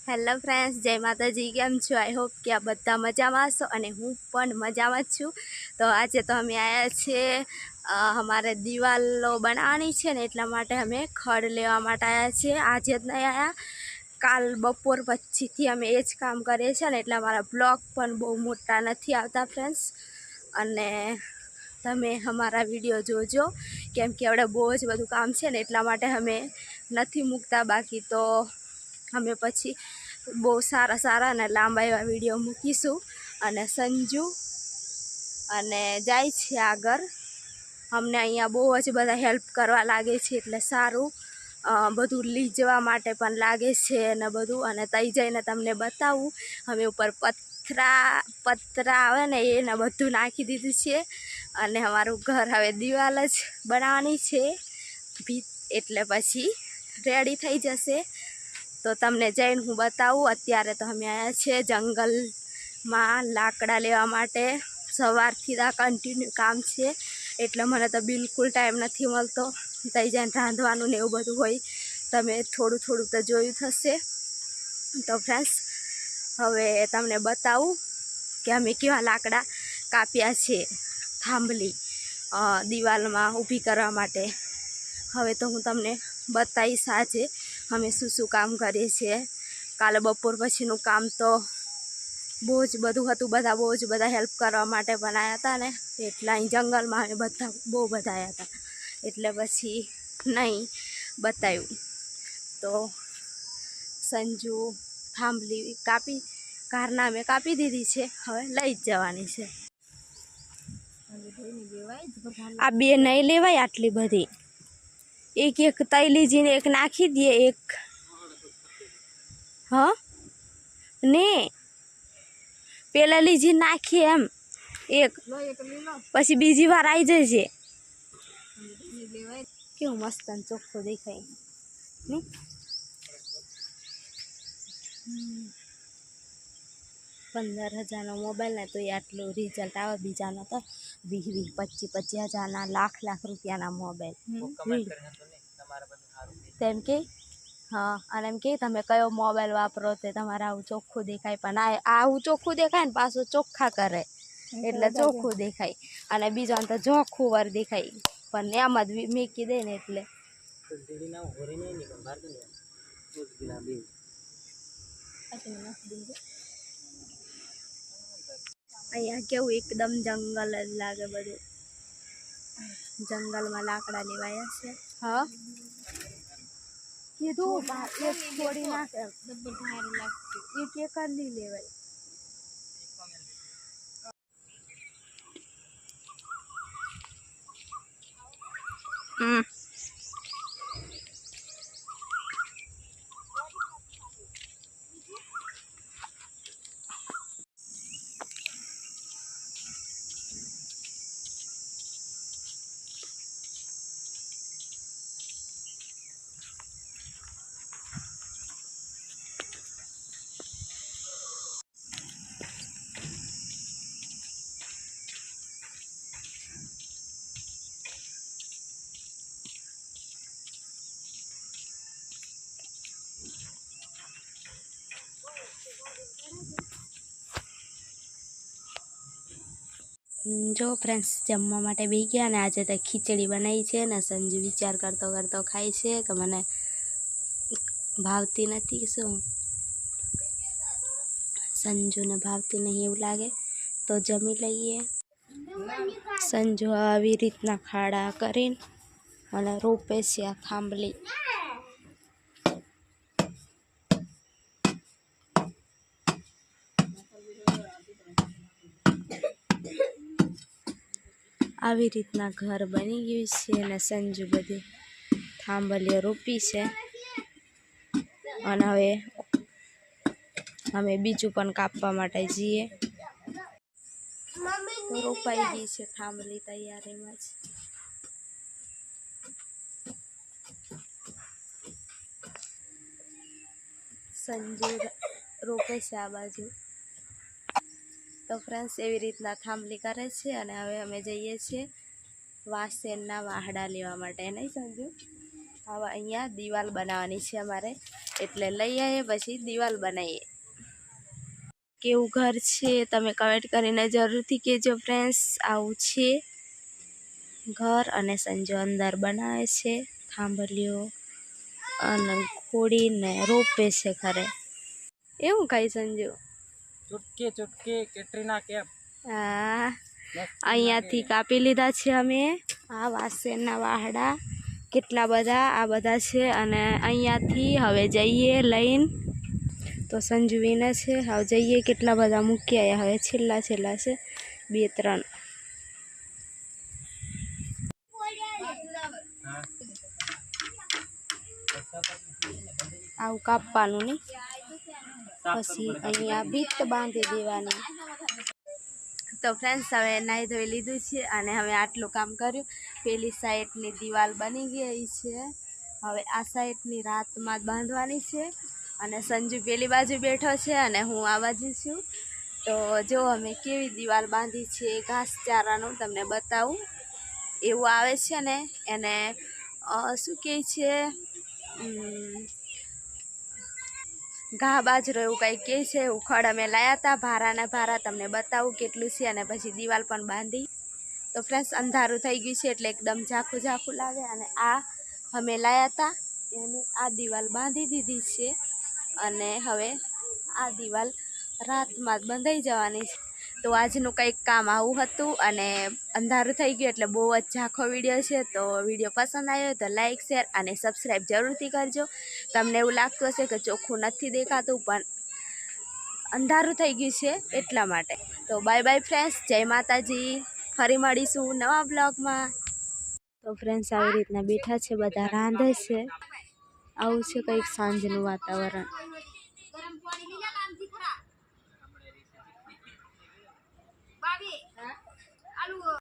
Hello friends, જય માતાજી. કેમ છો? આઈ હોપ કે આ બધા મજામાં હશો અને હું પણ મજામાં જ છું. તો આજે તો અમે આવ્યા છીએ, અમારે દિવાલો બનાવવાની છે ને એટલા માટે અમે ખડ લેવા માટે આવ્યા છીએ. આજે જ નહીં આવ્યા, કાલ બપોર પછીથી અમે એ જ કામ કરીએ છીએ ને એટલે અમારા બ્લોગ પણ બહુ મોટા નથી આવતા ફ્રેન્ડ્સ. અને તમે અમારા વિડીયો જોજો, કેમ કે આપણે બહુ જ બધું કામ છે ને એટલા માટે અમે નથી મૂકતા. બાકી તો અમે પછી બહુ સારા અને લાંબા એવા વિડીયો મૂકીશું. અને સંજુ અને જાય છે આગળ, અમને અહીંયા બહુ જ બધા હેલ્પ કરવા લાગે છે એટલે સારું. બધું લઈ જવા માટે પણ લાગે છે અને બધું. અને તઈ જઈને તમને બતાવું. અમે ઉપર પતરા આવે ને એને બધું નાખી દીધું છે અને અમારું ઘર હવે દિવાલ જ બનાવવાની છે ભીત, એટલે પછી રેડી થઈ જશે. તો તમને જઈને હું બતાવું. અત્યારે તો અમે આવ્યા છીએ જંગલમાં લાકડા લેવા માટે. સવારથી આ કન્ટિન્યુ કામ છે એટલે મને તો બિલકુલ ટાઈમ નથી મળતો. તઈ જઈને રાંધવાનું ને એવું બધું હોય, તમે થોડું તો જોયું થશે. તો ફ્રેન્ડ્સ, હવે તમને બતાવું કે અમે કેવા લાકડા કાપ્યા છે થાંભલી દિવાલમાં ઊભી કરવા માટે. હવે તો હું તમને બતાવીશ આજે અમે શું કામ કરીએ છીએ. કાલે બપોર પછીનું કામ તો બહુ જ બધું હતું, બહુ જ બધા હેલ્પ કરવા માટે બનાવ્યા હતા ને એટલે અહીં જંગલમાં અમે બધા બહુ બધા આવ્યા હતા એટલે પછી નહીં બતાવ્યું. તો સંજુ થાંભલી કારના અમે કાપી દીધી છે, હવે લઈ જ જવાની છે. આ બે નહીં લેવાય આટલી બધી, એક તઈ લીજીને એક નાખી દઈએ. એક હા ને પેલા લીજી નાખીએ એમ એક, પછી બીજી વાર આવી જશે. કેવું મસ્ત અને ચોખ્ખું દેખાય ને. 15,000નો મોબાઈલ ને તો આટલું રિઝલ્ટ આવે. બીજાનો તો 20,000, 25,000ના લાખ રૂપિયાના મોબાઈલ. તેમ કે હા, અને એમ કે તમે કયો મોબાઈલ વાપરો તે તમારે આવું ચોખ્ખું દેખાય. પણ આવું ચોખ્ખું દેખાય ને પાછું ચોખ્ખા કરે એટલે ચોખ્ખું દેખાય. અને બીજાને તો ચોખ્ખું વાર દેખાય પણ એમ જ મેકી દે ને એટલે. અહીંયા કેવું એકદમ જંગલ જ લાગે બધું. જંગલમાં લાકડા લેવાયા છે. હા કીધું એક છોડી નાખે, એક જ નહીં લેવાય. જો ફ્રેન્ડ્સ, જમવા માટે બેસી ગયા ને આજે તો ખીચડી બનાવી છે ને સંજુ વિચાર કરતો ખાય છે કે મને ભાવતી નથી. શું સંજુને ભાવતી નહીં એવું લાગે તો જમી લઈએ. સંજુ આવી રીતના ખાડા કરીને અને રોપે છે આ થાંભલી. આવી રીતના ઘર બની ગયું છે અને સંજુ બધી થાંભલીઓ રોપી છે. અને હવે અમે બીજું પણ કાપવા માટે જઈએ. તો રોપાઈ ગઈ છે થાંભલી તૈયારીમાં જ. સંજુ રોપે છે આ બાજુ. તો ફ્રેન્ડ્સ, એવી રીતના થાંભલી કરે છે. અને હવે અમે જઈએ છીએ વાસણના વાહડા લેવા માટે, નહીં સંજુ? આવા અહીંયા દિવાલ બનાવવાની છે અમારે, એટલે લઈ આવીએ પછી દિવાલ બનાવીએ. કેવું ઘર છે તમે કમેન્ટ કરીને જરૂરથી કહેજો ફ્રેન્ડ્સ. આવું છે ઘર અને સંજુ અંદર બનાવે છે થાંભલીઓ અને ખોડીને રોપે છે ઘરે. એવું કઈ સંજુ? ચુટકી ચુટકી કેટરીના કેફ. હા, અહીંયાથી કાપી લીધા છે અમે આ વાસણના વાહડા, કેટલા બધા આ બધા છે. અને અહીંયાથી હવે જઈએ લઈને, તો સંજુ વિને છે. હવે જઈએ, કેટલા બધા મૂકી આવ્યા, હવે છેલ્લા છે 2-3. આવું કાપવાનું નહીં, પછી અહીંયા ભીત બાંધી દેવાની. તો ફ્રેન્ડ્સ હવે નાહી ધોઈ લીધું છે અને હવે આટલું કામ કર્યું. પેલી સાઈડની દિવાલ બની ગઈ છે, હવે આ સાઈડની રાતમાં જ બાંધવાની છે. અને સંજુ પેલી બાજુ બેઠો છે અને હું આ બાજુ છું. તો જો અમે કેવી દિવાલ બાંધી છે ઘાસચારાનું તમને બતાવું. એવું આવે છે ને એને શું કહે છે, ઘા બાજરો એવું કંઈ કહે છે. ઉખડ અમે લાવ્યા હતા ભારા, તમને બતાવું કેટલું છે. અને પછી દિવાલ પણ બાંધી. તો ફ્રેન્ડ્સ અંધારું થઈ ગયું છે એટલે એકદમ ઝાખું લાગે. અને આ અમે લાવ્યા હતા એને આ દિવાલ બાંધી દીધી છે. અને હવે આ દિવાલ રાતમાં જ બંધાઈ જવાની છે. તો આજનું કંઈક કામ આવું હતું. અને અંધારું થઈ ગયું એટલે બહુ જ ઝાંખો વિડીયો છે. તો વિડીયો પસંદ આવ્યો તો લાઇક, શેર અને સબસ્ક્રાઈબ જરૂરથી કરજો. તમને એવું લાગતું હશે કે ચોખ્ખું નથી દેખાતું, પણ અંધારું થઈ ગયું છે એટલા માટે. તો બાય બાય ફ્રેન્ડ્સ, જય માતાજી. ફરી મળીશું નવા બ્લોગમાં. તો ફ્રેન્ડ્સ આવી રીતના બેઠા છે બધા, રાંધે છે. આવું છે કંઈક સાંજનું વાતાવરણ.